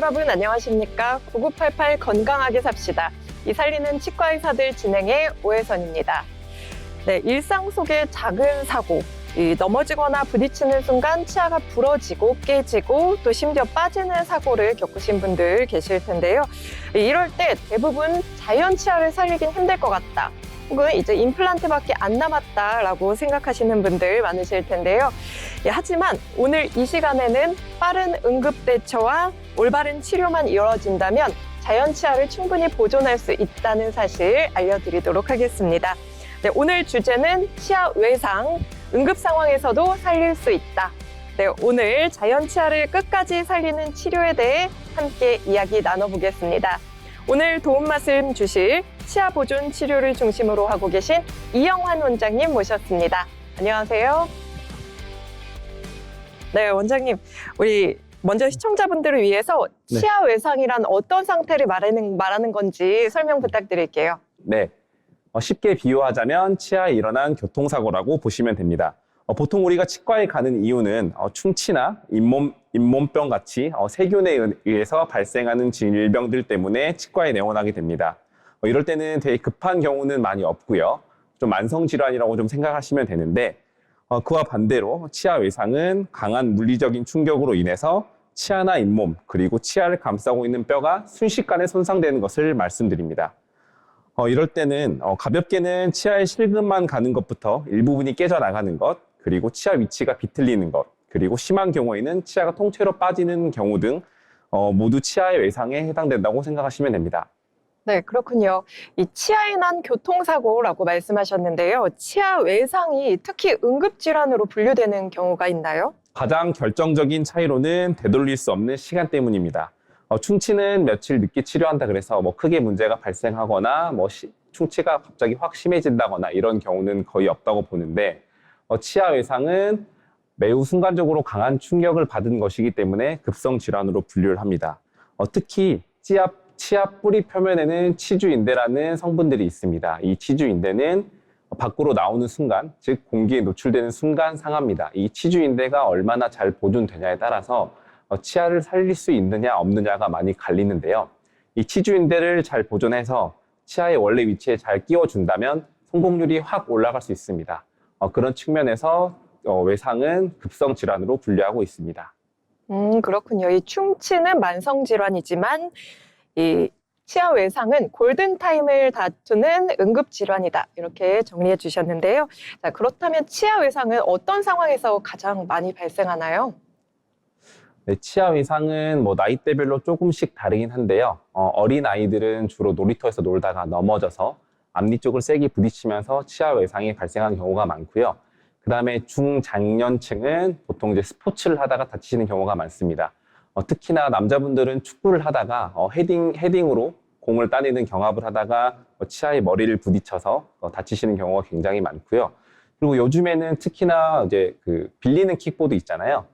여러분 안녕하십니까? 9988 건강하게 삽시다. 이 살리는 치과 의사들 진행의 오혜선입니다. 네, 일상 속의 작은 사고, 넘어지거나 부딪히는 순간 치아가 부러지고 깨지고 또 심지어 빠지는 사고를 겪으신 분들 계실 텐데요. 이럴 때 대부분 자연 치아를 살리긴 힘들 것 같다. 혹은 이제 임플란트밖에 안 남았다라고 생각하시는 분들 많으실 텐데요. 하지만 오늘 이 시간에는 빠른 응급 대처와 올바른 치료만 이루어진다면 자연 치아를 충분히 보존할 수 있다는 사실 알려드리도록 하겠습니다. 네, 오늘 주제는 치아 외상, 응급 상황에서도 살릴 수 있다. 네, 오늘 자연 치아를 끝까지 살리는 치료에 대해 함께 이야기 나눠보겠습니다. 오늘 도움 말씀 주실 치아 보존 치료를 중심으로 하고 계신 이영환 원장님 모셨습니다. 안녕하세요. 네, 원장님, 우리 먼저 시청자분들을 위해서 치아 외상이란 어떤 상태를 말하는 건지 설명 부탁드릴게요. 네, 쉽게 비유하자면 치아에 일어난 교통사고라고 보시면 됩니다. 보통 우리가 치과에 가는 이유는 충치나 잇몸병 같이 세균에 의해서 발생하는 질병들 때문에 치과에 내원하게 됩니다. 이럴 때는 되게 급한 경우는 많이 없고요. 좀 만성질환이라고 좀 생각하시면 되는데 그와 반대로 치아 외상은 강한 물리적인 충격으로 인해서 치아나 잇몸 그리고 치아를 감싸고 있는 뼈가 순식간에 손상되는 것을 말씀드립니다. 이럴 때는 가볍게는 치아에 실금만 가는 것부터 일부분이 깨져나가는 것, 그리고 치아 위치가 비틀리는 것, 그리고 심한 경우에는 치아가 통째로 빠지는 경우 등 모두 치아의 외상에 해당된다고 생각하시면 됩니다. 네, 그렇군요. 이 치아에 난 교통사고라고 말씀하셨는데요. 치아 외상이 특히 응급질환으로 분류되는 경우가 있나요? 가장 결정적인 차이로는 되돌릴 수 없는 시간 때문입니다. 충치는 며칠 늦게 치료한다 그래서 크게 문제가 발생하거나 충치가 갑자기 확 심해진다거나 이런 경우는 거의 없다고 보는데 치아 외상은 매우 순간적으로 강한 충격을 받은 것이기 때문에 급성 질환으로 분류를 합니다. 특히 치아 뿌리 표면에는 치주인대라는 성분들이 있습니다. 이 치주인대는 밖으로 나오는 순간, 즉 공기에 노출되는 순간 상합니다. 이 치주인대가 얼마나 잘 보존되냐에 따라서 치아를 살릴 수 있느냐 없느냐가 많이 갈리는데요. 이 치주인대를 잘 보존해서 치아의 원래 위치에 잘 끼워준다면 성공률이 확 올라갈 수 있습니다. 그런 측면에서 외상은 급성 질환으로 분류하고 있습니다. 그렇군요. 이 충치는 만성 질환이지만 이 치아 외상은 골든타임을 다투는 응급질환이다. 이렇게 정리해 주셨는데요. 자, 그렇다면 치아 외상은 어떤 상황에서 가장 많이 발생하나요? 네, 치아 외상은 나이대별로 조금씩 다르긴 한데요. 어린 아이들은 주로 놀이터에서 놀다가 넘어져서 앞니 쪽을 세게 부딪히면서 치아 외상이 발생하는 경우가 많고요. 그 다음에 중장년층은 보통 이제 스포츠를 하다가 다치시는 경우가 많습니다. 특히나 남자분들은 축구를 하다가 헤딩으로 공을 따내는 경합을 하다가 치아에 머리를 부딪혀서 다치시는 경우가 굉장히 많고요. 그리고 요즘에는 특히나 이제 빌리는 킥보드 있잖아요.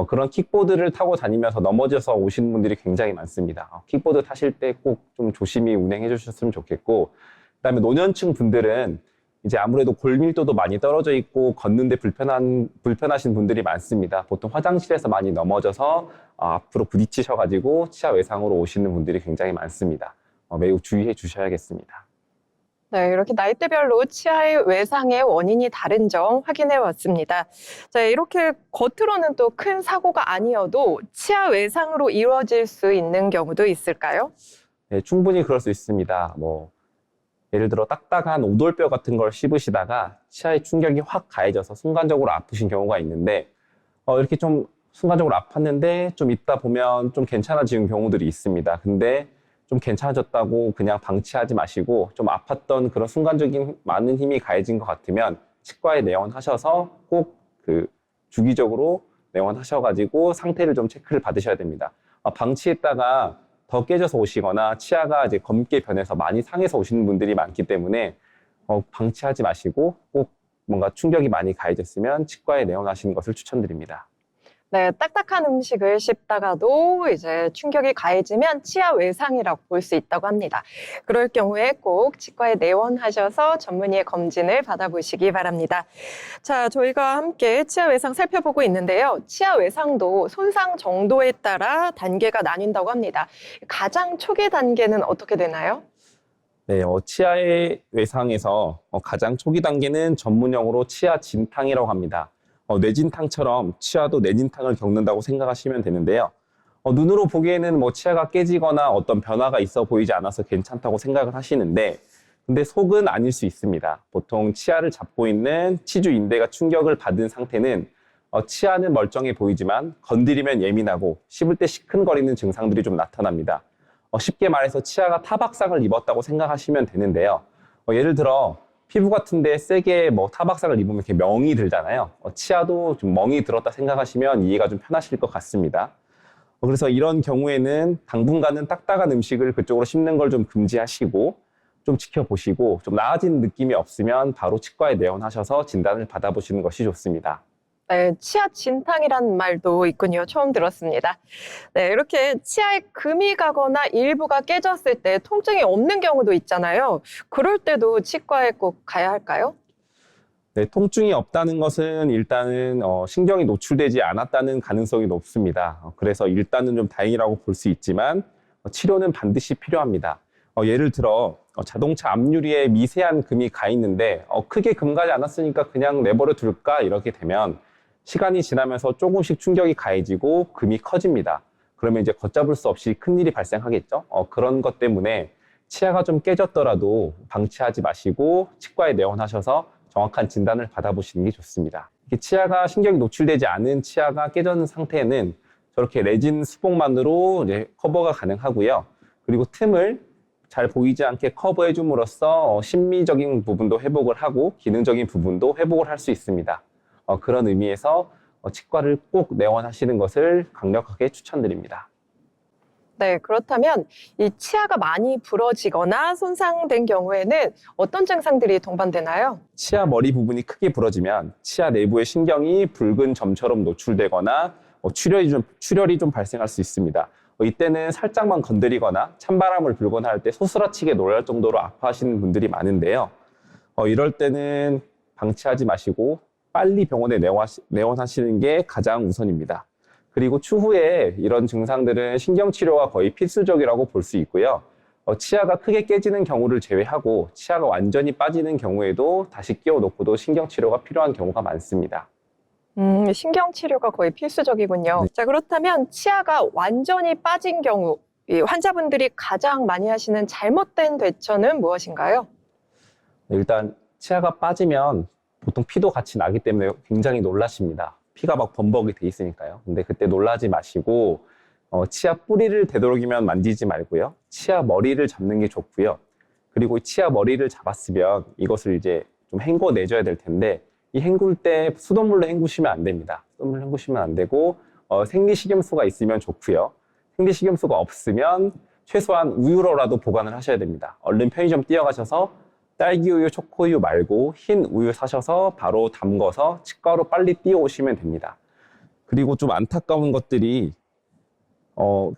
그런 킥보드를 타고 다니면서 넘어져서 오시는 분들이 굉장히 많습니다. 킥보드 타실 때 꼭 좀 조심히 운행해 주셨으면 좋겠고, 그다음에 노년층 분들은 이제 아무래도 골밀도도 많이 떨어져 있고 걷는데 불편하신 분들이 많습니다. 보통 화장실에서 많이 넘어져서 앞으로 부딪히셔가지고 치아 외상으로 오시는 분들이 굉장히 많습니다. 매우 주의해 주셔야겠습니다. 네, 이렇게 나이대별로 치아의 외상의 원인이 다른 점 확인해 왔습니다. 자, 이렇게 겉으로는 또 큰 사고가 아니어도 치아 외상으로 이루어질 수 있는 경우도 있을까요? 네, 충분히 그럴 수 있습니다. 예를 들어 딱딱한 오돌뼈 같은 걸 씹으시다가 치아에 충격이 확 가해져서 순간적으로 아프신 경우가 있는데 이렇게 좀 순간적으로 아팠는데 좀 있다 보면 좀 괜찮아지는 경우들이 있습니다. 근데 좀 괜찮아졌다고 그냥 방치하지 마시고 좀 아팠던 그런 순간적인 많은 힘이 가해진 것 같으면 치과에 내원하셔서 꼭 주기적으로 내원하셔가지고 상태를 좀 체크를 받으셔야 됩니다. 방치했다가 더 깨져서 오시거나 치아가 이제 검게 변해서 많이 상해서 오시는 분들이 많기 때문에 방치하지 마시고 꼭 뭔가 충격이 많이 가해졌으면 치과에 내원하시는 것을 추천드립니다. 네, 딱딱한 음식을 씹다가도 이제 충격이 가해지면 치아 외상이라고 볼 수 있다고 합니다. 그럴 경우에 꼭 치과에 내원하셔서 전문의의 검진을 받아보시기 바랍니다. 자, 저희가 함께 치아 외상 살펴보고 있는데요. 치아 외상도 손상 정도에 따라 단계가 나뉜다고 합니다. 가장 초기 단계는 어떻게 되나요? 네, 치아의 외상에서 가장 초기 단계는 전문용어로 치아 진탕이라고 합니다. 뇌진탕처럼 치아도 뇌진탕을 겪는다고 생각하시면 되는데요. 눈으로 보기에는 뭐 치아가 깨지거나 어떤 변화가 있어 보이지 않아서 괜찮다고 생각을 하시는데, 근데 속은 아닐 수 있습니다. 보통 치아를 잡고 있는 치주 인대가 충격을 받은 상태는 치아는 멀쩡해 보이지만 건드리면 예민하고 씹을 때 시큰거리는 증상들이 좀 나타납니다. 쉽게 말해서 치아가 타박상을 입었다고 생각하시면 되는데요. 예를 들어 피부 같은데 세게 뭐 타박상을 입으면 이렇게 멍이 들잖아요. 치아도 좀 멍이 들었다 생각하시면 이해가 좀 편하실 것 같습니다. 그래서 이런 경우에는 당분간은 딱딱한 음식을 그쪽으로 씹는 걸 좀 금지하시고 좀 지켜보시고 좀 나아진 느낌이 없으면 바로 치과에 내원하셔서 진단을 받아보시는 것이 좋습니다. 네, 치아 진탕이라는 말도 있군요. 처음 들었습니다. 네, 이렇게 치아에 금이 가거나 일부가 깨졌을 때 통증이 없는 경우도 있잖아요. 그럴 때도 치과에 꼭 가야 할까요? 네, 통증이 없다는 것은 일단은 신경이 노출되지 않았다는 가능성이 높습니다. 그래서 일단은 좀 다행이라고 볼 수 있지만 치료는 반드시 필요합니다. 예를 들어 자동차 앞유리에 미세한 금이 가 있는데 크게 금 가지 않았으니까 그냥 내버려 둘까 이렇게 되면 시간이 지나면서 조금씩 충격이 가해지고 금이 커집니다. 그러면 이제 걷잡을 수 없이 큰일이 발생하겠죠. 그런 것 때문에 치아가 좀 깨졌더라도 방치하지 마시고 치과에 내원하셔서 정확한 진단을 받아보시는 게 좋습니다. 치아가 신경이 노출되지 않은 치아가 깨졌는 상태에는 저렇게 레진 수복만으로 이제 커버가 가능하고요. 그리고 틈을 잘 보이지 않게 커버해 줌으로써 심미적인 부분도 회복을 하고 기능적인 부분도 회복을 할 수 있습니다. 그런 의미에서 치과를 꼭 내원하시는 것을 강력하게 추천드립니다. 네, 그렇다면 이 치아가 많이 부러지거나 손상된 경우에는 어떤 증상들이 동반되나요? 치아 머리 부분이 크게 부러지면 치아 내부의 신경이 붉은 점처럼 노출되거나 출혈이 좀 발생할 수 있습니다. 이때는 살짝만 건드리거나 찬바람을 불거나 할 때 소스라치게 놀랄 정도로 아파하시는 분들이 많은데요. 이럴 때는 방치하지 마시고 빨리 병원에 내원하시는 게 가장 우선입니다. 그리고 추후에 이런 증상들은 신경치료가 거의 필수적이라고 볼 수 있고요. 치아가 크게 깨지는 경우를 제외하고 치아가 완전히 빠지는 경우에도 다시 끼워놓고도 신경치료가 필요한 경우가 많습니다. 신경치료가 거의 필수적이군요. 네. 자, 그렇다면 치아가 완전히 빠진 경우, 이 환자분들이 가장 많이 하시는 잘못된 대처는 무엇인가요? 일단 치아가 빠지면 보통 피도 같이 나기 때문에 굉장히 놀라십니다. 피가 막 범벅이 돼 있으니까요. 근데 그때 놀라지 마시고 치아 뿌리를 되도록이면 만지지 말고요. 치아 머리를 잡는 게 좋고요. 그리고 치아 머리를 잡았으면 이것을 이제 좀 헹궈 내줘야 될 텐데 이 헹굴 때 수돗물로 헹구시면 안 됩니다. 수돗물로 헹구시면 안 되고 생리식염수가 있으면 좋고요. 생리식염수가 없으면 최소한 우유로라도 보관을 하셔야 됩니다. 얼른 편의점 뛰어가셔서 딸기우유, 초코우유 말고 흰 우유 사셔서 바로 담궈서 치과로 빨리 뛰어오시면 됩니다. 그리고 좀 안타까운 것들이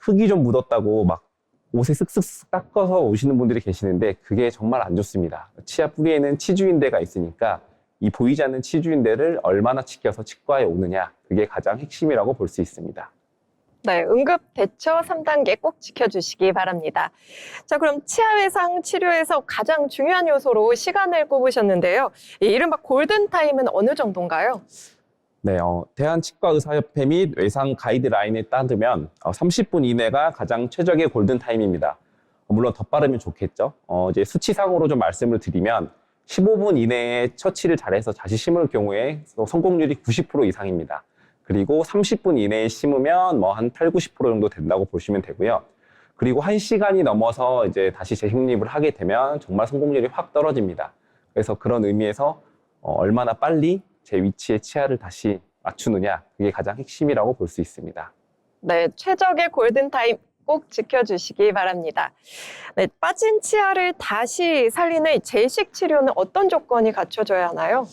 흙이 좀 묻었다고 막 옷에 쓱쓱 닦아서 오시는 분들이 계시는데 그게 정말 안 좋습니다. 치아 뿌리에는 치주인대가 있으니까 이 보이지 않는 치주인대를 얼마나 지켜서 치과에 오느냐, 그게 가장 핵심이라고 볼 수 있습니다. 네, 응급 대처 3단계 꼭 지켜주시기 바랍니다. 자, 그럼 치아 외상 치료에서 가장 중요한 요소로 시간을 꼽으셨는데요. 이 이른바 골든타임은 어느 정도인가요? 네, 대한치과의사협회 및 외상 가이드라인에 따르면 30분 이내가 가장 최적의 골든타임입니다. 물론 더 빠르면 좋겠죠. 이제 수치상으로 좀 말씀을 드리면 15분 이내에 처치를 잘해서 다시 심을 경우에 성공률이 90% 이상입니다. 그리고 30분 이내에 심으면 뭐 한 8, 90% 정도 된다고 보시면 되고요. 그리고 1시간이 넘어서 이제 다시 재식립을 하게 되면 정말 성공률이 확 떨어집니다. 그래서 그런 의미에서 얼마나 빨리 제 위치에 치아를 다시 맞추느냐, 그게 가장 핵심이라고 볼 수 있습니다. 네, 최적의 골든타임 꼭 지켜주시기 바랍니다. 네, 빠진 치아를 다시 살리는 재식 치료는 어떤 조건이 갖춰져야 하나요?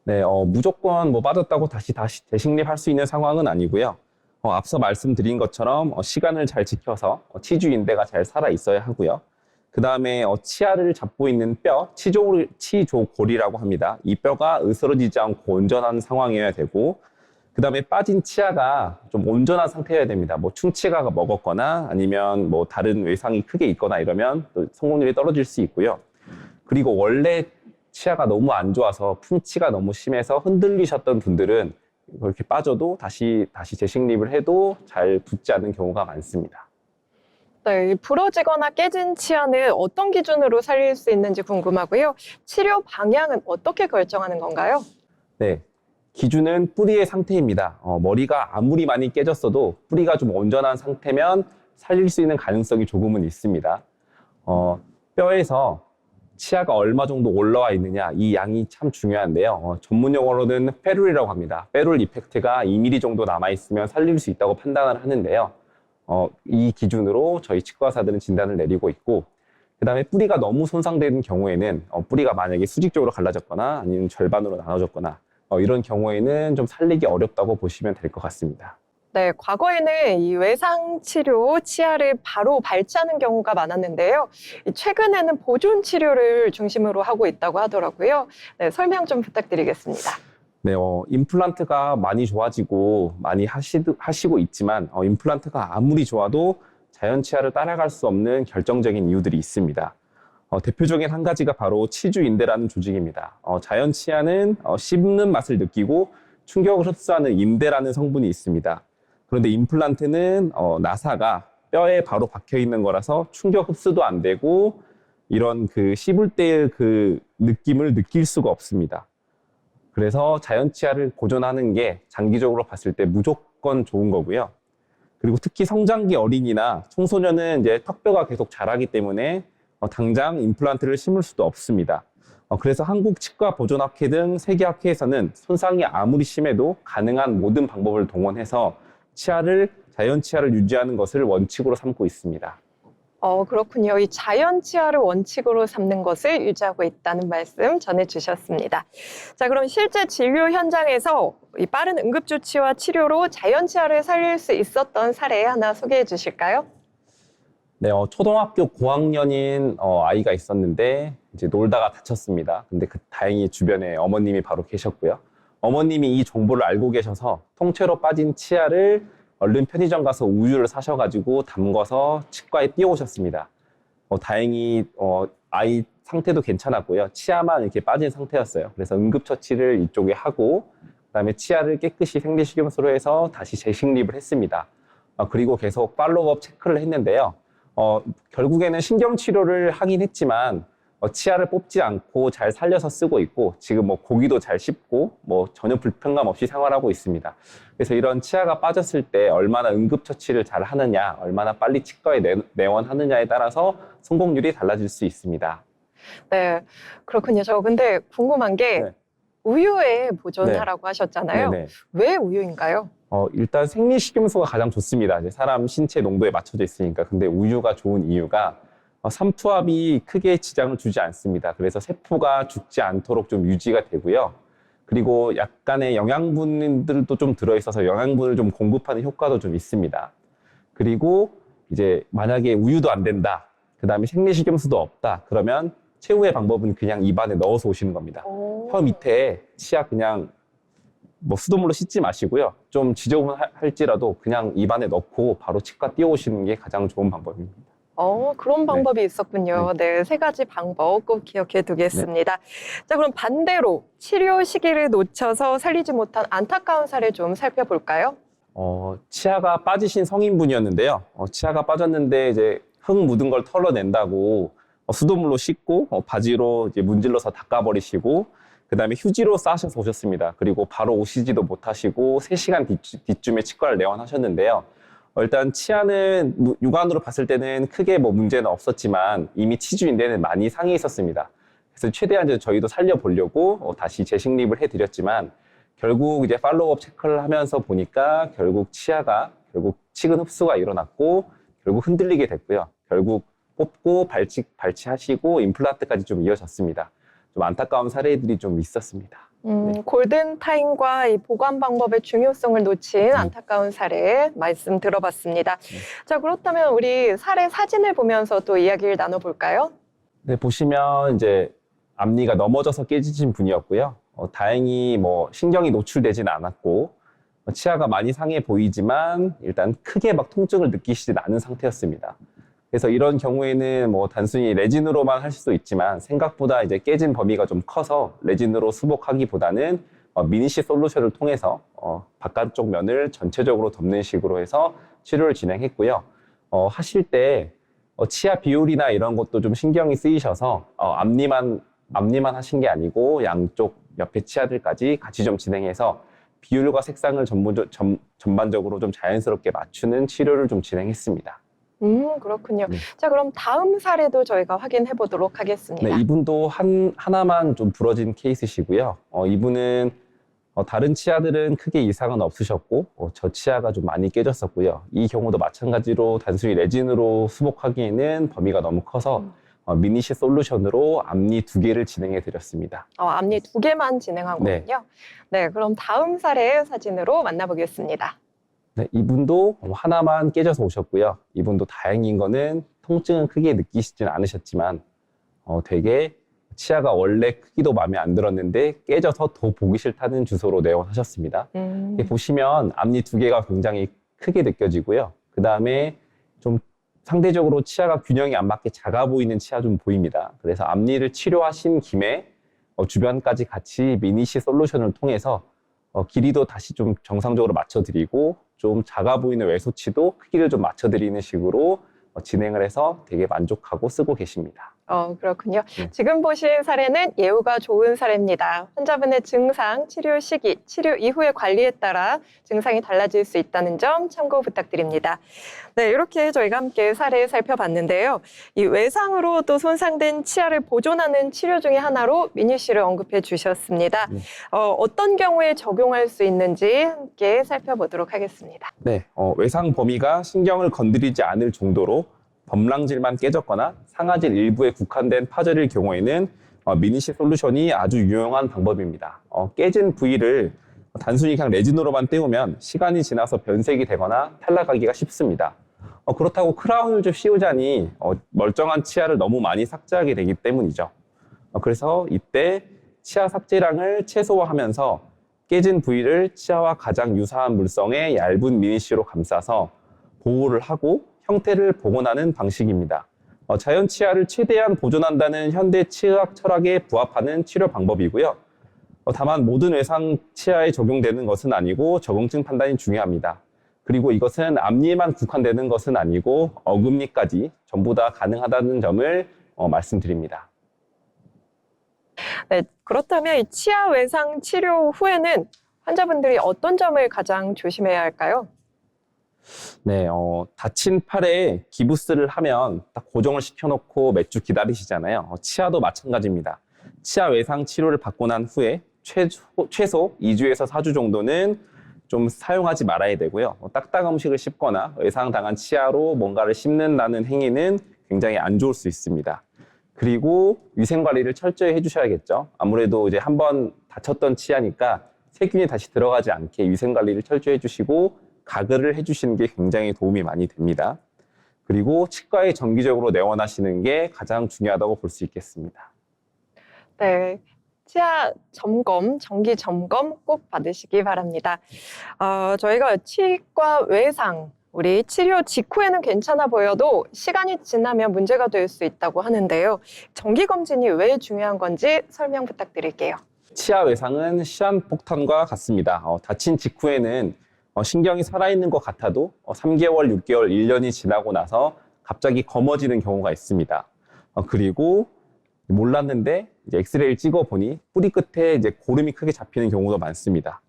네, 무조건 뭐 빠졌다고 다시 재식립할 수 있는 상황은 아니고요. 앞서 말씀드린 것처럼 시간을 잘 지켜서 치주 인대가 잘 살아 있어야 하고요. 그 다음에 치아를 잡고 있는 뼈, 치조골이라고 합니다. 이 뼈가 으스러지지 않고 온전한 상황이어야 되고, 그 다음에 빠진 치아가 좀 온전한 상태여야 됩니다. 뭐 충치가 먹었거나 아니면 뭐 다른 외상이 크게 있거나 이러면 또 성공률이 떨어질 수 있고요. 그리고 원래 치아가 너무 안 좋아서 풍치가 너무 심해서 흔들리셨던 분들은 그렇게 빠져도 다시 재식립을 해도 잘 붙지 않는 경우가 많습니다. 네, 이 부러지거나 깨진 치아는 어떤 기준으로 살릴 수 있는지 궁금하고요. 치료 방향은 어떻게 결정하는 건가요? 네, 기준은 뿌리의 상태입니다. 머리가 아무리 많이 깨졌어도 뿌리가 좀 온전한 상태면 살릴 수 있는 가능성이 조금은 있습니다. 뼈에서 치아가 얼마 정도 올라와 있느냐, 이 양이 참 중요한데요. 전문 용어로는 페룰이라고 합니다. 페룰 이펙트가 2mm 정도 남아있으면 살릴 수 있다고 판단을 하는데요. 이 기준으로 저희 치과 의사들은 진단을 내리고 있고, 그 다음에 뿌리가 너무 손상되는 경우에는 뿌리가 만약에 수직적으로 갈라졌거나 아니면 절반으로 나눠졌거나 이런 경우에는 좀 살리기 어렵다고 보시면 될 것 같습니다. 네, 과거에는 이 외상 치료 치아를 바로 발치하는 경우가 많았는데요. 최근에는 보존 치료를 중심으로 하고 있다고 하더라고요. 네, 설명 좀 부탁드리겠습니다. 네, 임플란트가 많이 좋아지고 많이 하시고 있지만 임플란트가 아무리 좋아도 자연 치아를 따라갈 수 없는 결정적인 이유들이 있습니다. 대표적인 한 가지가 바로 치주인대라는 조직입니다. 자연 치아는 씹는 맛을 느끼고 충격을 흡수하는 인대라는 성분이 있습니다. 그런데 임플란트는 나사가 뼈에 바로 박혀 있는 거라서 충격 흡수도 안 되고 이런 그 씹을 때의 그 느낌을 느낄 수가 없습니다. 그래서 자연 치아를 보존하는 게 장기적으로 봤을 때 무조건 좋은 거고요. 그리고 특히 성장기 어린이나 청소년은 이제 턱뼈가 계속 자라기 때문에 당장 임플란트를 심을 수도 없습니다. 그래서 한국치과보존학회 등 세계학회에서는 손상이 아무리 심해도 가능한 모든 방법을 동원해서 자연 치아를 유지하는 것을 원칙으로 삼고 있습니다. 그렇군요. 이 자연 치아를 원칙으로 삼는 것을 유지하고 있다는 말씀 전해주셨습니다. 자, 그럼 실제 진료 현장에서 이 빠른 응급조치와 치료로 자연 치아를 살릴 수 있었던 사례 하나 소개해 주실까요? 네, 초등학교 고학년인 아이가 있었는데 이제 놀다가 다쳤습니다. 근데 다행히 주변에 어머님이 바로 계셨고요. 어머님이 이 정보를 알고 계셔서 통째로 빠진 치아를 얼른 편의점 가서 우유를 사셔가지고 담궈서 치과에 띄워오셨습니다. 다행히 아이 상태도 괜찮았고요. 치아만 이렇게 빠진 상태였어요. 그래서 응급처치를 이쪽에 하고 그다음에 치아를 깨끗이 생리식염수로 해서 다시 재식립을 했습니다. 그리고 계속 팔로우업 체크를 했는데요. 결국에는 신경치료를 하긴 했지만 치아를 뽑지 않고 잘 살려서 쓰고 있고 지금 뭐 고기도 잘 씹고 뭐 전혀 불편감 없이 생활하고 있습니다. 그래서 이런 치아가 빠졌을 때 얼마나 응급처치를 잘 하느냐, 얼마나 빨리 치과에 내원하느냐에 따라서 성공률이 달라질 수 있습니다. 네, 그렇군요. 저 근데 궁금한 게 네. 우유에 보존하라고 하셨잖아요. 네네. 왜 우유인가요? 일단 생리식염수가 가장 좋습니다. 이제 사람 신체 농도에 맞춰져 있으니까. 근데 우유가 좋은 이유가 삼투압이 크게 지장을 주지 않습니다. 그래서 세포가 죽지 않도록 좀 유지가 되고요. 그리고 약간의 영양분들도 좀 들어있어서 영양분을 좀 공급하는 효과도 좀 있습니다. 그리고 이제 만약에 우유도 안 된다, 그 다음에 생리식염수도 없다, 그러면 최후의 방법은 그냥 입안에 넣어서 오시는 겁니다. 혀 밑에 치아 그냥 뭐 수돗물로 씻지 마시고요. 좀 지저분할지라도 그냥 입안에 넣고 바로 치과 뛰어오시는 게 가장 좋은 방법입니다. 그런 방법이 있었군요. 네, 세 가지 방법 꼭 기억해 두겠습니다. 자, 그럼 반대로 치료 시기를 놓쳐서 살리지 못한 안타까운 사례 좀 살펴볼까요? 치아가 빠지신 성인분이었는데요. 치아가 빠졌는데 이제 흙 묻은 걸 털어낸다고 수돗물로 씻고 바지로 이제 문질러서 닦아버리시고 그 다음에 휴지로 싸셔서 오셨습니다. 그리고 바로 오시지도 못하시고 3시간 뒤쯤에 치과를 내원하셨는데요. 일단 치아는 육안으로 봤을 때는 크게 뭐 문제는 없었지만 이미 치주인대는 많이 상해 있었습니다. 그래서 최대한 이제 저희도 살려보려고 다시 재식립을 해드렸지만 결국 이제 팔로우업 체크를 하면서 보니까 결국 치아가 치근 흡수가 일어났고 결국 흔들리게 됐고요. 결국 뽑고 발치하시고 임플란트까지 좀 이어졌습니다. 좀 안타까운 사례들이 좀 있었습니다. 골든타임과 이 보관 방법의 중요성을 놓친 안타까운 사례 말씀 들어봤습니다. 자, 그렇다면 우리 사례 사진을 보면서 또 이야기를 나눠볼까요? 네, 보시면 이제 앞니가 넘어져서 깨지신 분이었고요. 다행히 뭐 신경이 노출되진 않았고 치아가 많이 상해 보이지만 일단 크게 막 통증을 느끼시진 않은 상태였습니다. 그래서 이런 경우에는 뭐 단순히 레진으로만 할 수도 있지만 생각보다 이제 깨진 범위가 좀 커서 레진으로 수복하기보다는 미니시 솔루션을 통해서 바깥쪽 면을 전체적으로 덮는 식으로 해서 치료를 진행했고요. 하실 때 치아 비율이나 이런 것도 좀 신경이 쓰이셔서 앞니만 하신 게 아니고 양쪽 옆에 치아들까지 같이 좀 진행해서 비율과 색상을 전반적으로 좀 자연스럽게 맞추는 치료를 좀 진행했습니다. 그렇군요. 자, 그럼 다음 사례도 저희가 확인해 보도록 하겠습니다. 네, 이분도 하나만 좀 부러진 케이스시고요. 이분은 다른 치아들은 크게 이상은 없으셨고 저 치아가 좀 많이 깨졌었고요. 이 경우도 마찬가지로 단순히 레진으로 수복하기에는 범위가 너무 커서 미니시 솔루션으로 앞니 2개를 진행해 드렸습니다. 앞니 2개만 진행한 거군요. 네, 그럼 다음 사례 사진으로 만나보겠습니다. 네, 이분도 하나만 깨져서 오셨고요. 이분도 다행인 거는 통증은 크게 느끼시진 않으셨지만 되게 치아가 원래 크기도 마음에 안 들었는데 깨져서 더 보기 싫다는 주소로 내원하셨습니다. 보시면 앞니 2개가 굉장히 크게 느껴지고요. 그 다음에 좀 상대적으로 치아가 균형이 안 맞게 작아 보이는 치아 좀 보입니다. 그래서 앞니를 치료하신 김에 주변까지 같이 미니시 솔루션을 통해서 길이도 다시 좀 정상적으로 맞춰드리고 좀 작아 보이는 외소치도 크기를 좀 맞춰드리는 식으로 진행을 해서 되게 만족하고 쓰고 계십니다. 그렇군요. 지금 보신 사례는 예후가 좋은 사례입니다. 환자분의 증상, 치료 시기, 치료 이후의 관리에 따라 증상이 달라질 수 있다는 점 참고 부탁드립니다. 네, 이렇게 저희가 함께 사례 살펴봤는데요. 이 외상으로 또 손상된 치아를 보존하는 치료 중에 하나로 미니시를 언급해 주셨습니다. 어떤 경우에 적용할 수 있는지 함께 살펴보도록 하겠습니다. 네, 외상 범위가 신경을 건드리지 않을 정도로 범랑질만 깨졌거나 상아질 일부에 국한된 파절일 경우에는 미니시 솔루션이 아주 유용한 방법입니다. 깨진 부위를 단순히 그냥 레진으로만 떼우면 시간이 지나서 변색이 되거나 탈락하기가 쉽습니다. 그렇다고 크라운을 좀 씌우자니 멀쩡한 치아를 너무 많이 삭제하게 되기 때문이죠. 그래서 이때 치아 삭제량을 최소화하면서 깨진 부위를 치아와 가장 유사한 물성의 얇은 미니시로 감싸서 보호를 하고 형태를 복원하는 방식입니다. 자연 치아를 최대한 보존한다는 현대 치의학 철학에 부합하는 치료 방법이고요. 다만 모든 외상 치아에 적용되는 것은 아니고 적응증 판단이 중요합니다. 그리고 이것은 앞니에만 국한되는 것은 아니고 어금니까지 전부 다 가능하다는 점을 말씀드립니다. 네, 그렇다면 이 치아 외상 치료 후에는 환자분들이 어떤 점을 가장 조심해야 할까요? 네, 다친 팔에 기부스를 하면 딱 고정을 시켜놓고 몇 주 기다리시잖아요. 치아도 마찬가지입니다. 치아 외상 치료를 받고 난 후에 최소 2주에서 4주 정도는 좀 사용하지 말아야 되고요. 딱딱한 음식을 씹거나 외상당한 치아로 뭔가를 씹는다는 행위는 굉장히 안 좋을 수 있습니다. 그리고 위생관리를 철저히 해주셔야겠죠. 아무래도 이제 한번 다쳤던 치아니까 세균이 다시 들어가지 않게 위생관리를 철저히 해주시고 가글을 해주시는 게 굉장히 도움이 많이 됩니다. 그리고 치과에 정기적으로 내원하시는 게 가장 중요하다고 볼 수 있겠습니다. 네, 치아 점검, 정기 점검 꼭 받으시기 바랍니다. 저희가 치과 외상, 우리 치료 직후에는 괜찮아 보여도 시간이 지나면 문제가 될 수 있다고 하는데요. 정기 검진이 왜 중요한 건지 설명 부탁드릴게요. 치아 외상은 시한폭탄과 같습니다. 다친 직후에는 신경이 살아있는 것 같아도 3개월, 6개월, 1년이 지나고 나서 갑자기 검어지는 경우가 있습니다. 그리고 몰랐는데 이제 엑스레이를 찍어보니 뿌리 끝에 이제 고름이 크게 잡히는 경우도 많습니다.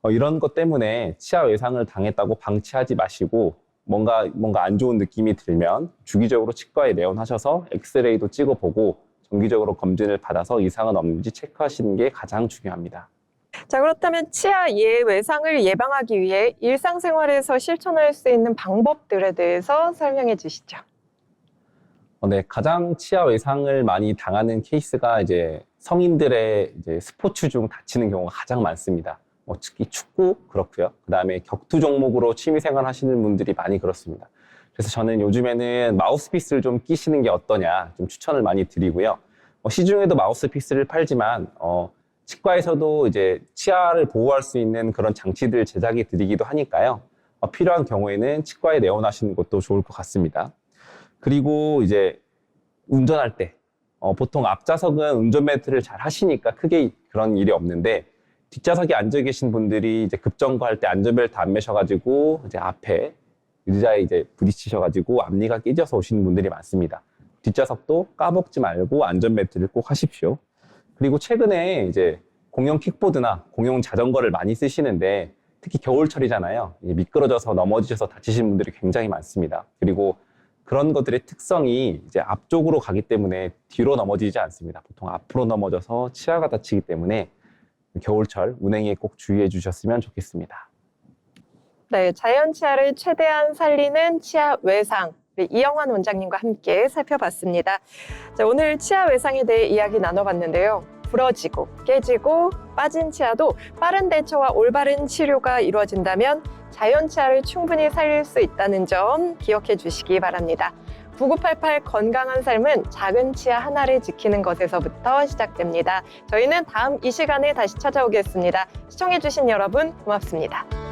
이런 것 때문에 치아 외상을 당했다고 방치하지 마시고 뭔가 안 좋은 느낌이 들면 주기적으로 치과에 내원하셔서 엑스레이도 찍어보고 정기적으로 검진을 받아서 이상은 없는지 체크하시는 게 가장 중요합니다. 자, 그렇다면 치아 외상을 예방하기 위해 일상생활에서 실천할 수 있는 방법들에 대해서 설명해 주시죠. 네, 가장 치아 외상을 많이 당하는 케이스가 이제 성인들의 이제 스포츠 중 다치는 경우가 가장 많습니다. 특히 축구 그렇고요. 그다음에 격투 종목으로 취미생활 하시는 분들이 많이 그렇습니다. 그래서 저는 요즘에는 마우스피스를 좀 끼시는 게 어떠냐 좀 추천을 많이 드리고요. 시중에도 마우스피스를 팔지만 치과에서도 이제 치아를 보호할 수 있는 그런 장치들 제작해 드리기도 하니까요. 필요한 경우에는 치과에 내원하시는 것도 좋을 것 같습니다. 그리고 이제 운전할 때 보통 앞좌석은 운전면허를 잘 하시니까 크게 그런 일이 없는데 뒷좌석에 앉아 계신 분들이 이제 급정거할 때 안전벨트 안 매셔가지고 이제 앞에 의자에 이제 부딪히셔가지고 앞니가 깨져서 오시는 분들이 많습니다. 뒷좌석도 까먹지 말고 안전벨트를 꼭 하십시오. 그리고 최근에 이제 공용 킥보드나 공용 자전거를 많이 쓰시는데 특히 겨울철이잖아요. 미끄러져서 넘어지셔서 다치신 분들이 굉장히 많습니다. 그리고 그런 것들의 특성이 이제 앞쪽으로 가기 때문에 뒤로 넘어지지 않습니다. 보통 앞으로 넘어져서 치아가 다치기 때문에 겨울철 운행에 꼭 주의해 주셨으면 좋겠습니다. 네, 자연 치아를 최대한 살리는 치아 외상. 우리 이영환 원장님과 함께 살펴봤습니다. 자, 오늘 치아 외상에 대해 이야기 나눠봤는데요. 부러지고 깨지고 빠진 치아도 빠른 대처와 올바른 치료가 이루어진다면 자연 치아를 충분히 살릴 수 있다는 점 기억해 주시기 바랍니다. 9988 건강한 삶은 작은 치아 하나를 지키는 것에서부터 시작됩니다. 저희는 다음 이 시간에 다시 찾아오겠습니다. 시청해 주신 여러분 고맙습니다.